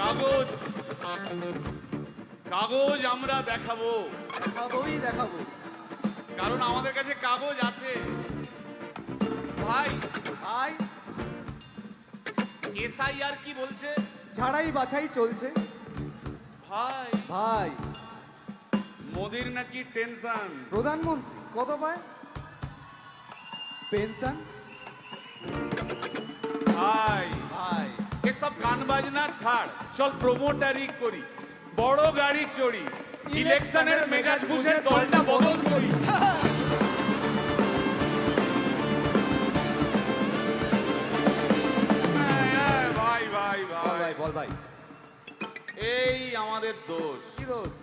কাগজ কাগজ আমরা দেখাবো, দেখাবো। কারণ আমাদের কাছে কাগজ আছে। ভাই ভাই, এসআইআর কি বলছে? ঝাড়াই বাছাই চলছে। ভাই ভাই, মোদির নাকি টেনশন। প্রধানমন্ত্রী কত পায় পেনশন? ভাই ভাই, এসব গান বাজনা ছাড়, চল প্রমোটারি করি, বড় গাড়ি চড়ি, ইলেকশনের মেজাজ বুঝে দলটা বদল করি। ভাই ভাই ভাই ভাই বল ভাই, এই আমাদের দোষ। কি দোষ?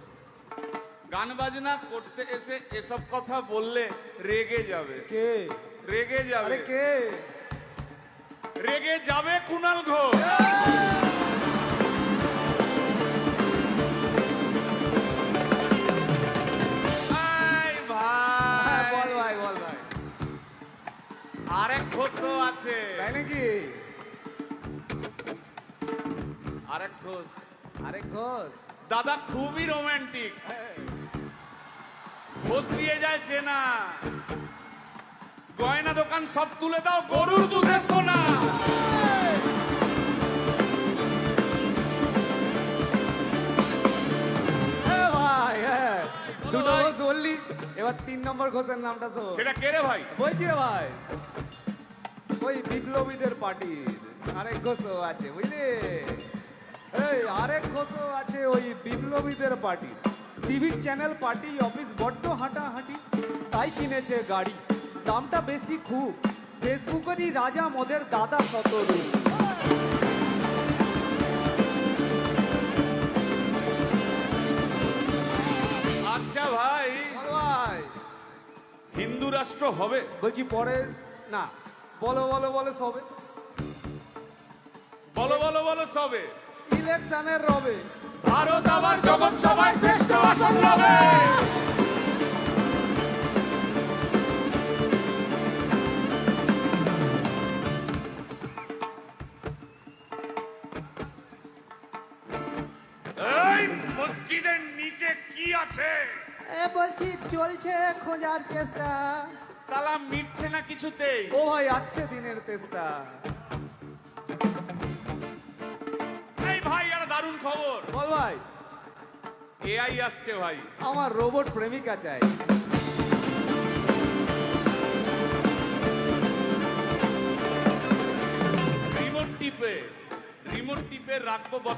গান বাজনা করতে এসে এসব কথা বললে রেগে যাবে, কে? রেগে যাবে, আরে কে? রেগে যাবে কুণাল ঘোষ। ভাই হ্যাঁ, ভাই বল ভাই, বল ভাই। আরেক ঘোষ তো আছে, তাই নাকি? আরেক ঘোষ। আরে ঘোষ। দাদা খুবই রোমান্টিক, ঘোষ দিয়ে যায় চেনা, গয়না দোকান সব তুলে দাও, গরুর দুধের সোনা। হ্যাঁ ভাই, হ্যাঁ। দুটো ভাই। ঘোষ বললি, এবার 3 নম্বর ঘোষের নামটা শোন। সেটা কে রে ভাই? বলছি রে ভাই, ওই বিপ্লবীদের পার্টির আরেক ঘোষও আছে, বুঝলি? এই আরেক ঘোষও আছে ওই বিপ্লবীদের পার্টি। টিভির চ্যানেল, পার্টি অফিস বড্ড হাঁটাহাঁটি, তাই কিনেছে গাড়ি, দামটা বেশি খুব, ফেসবুকেরই রাজা মদের দাদা শতরূপ। আচ্ছা ভাই, বল ভাই, হিন্দু রাষ্ট্র হবে? বলছি পরে না, বলো বলো বলো সবে, বলো বলো বলো সবে। ইলেকশনের রবে, ভারত আবার জগৎ সভায় শ্রেষ্ঠ আসন লবে। এই মসজিদের নিচে কি আছে? বলছি চলছে খোঁজার চেষ্টা। সালাম মিটছে না কিছুতেই। ও ভাই আছে দিনের তেষ্টা। এই ভাই আর দারুণ খবর, বল ভাই, এআই আসছে ভাই। আমার রোবট প্রেমিকা চাই। রিমোট টিপে রাখবো বস।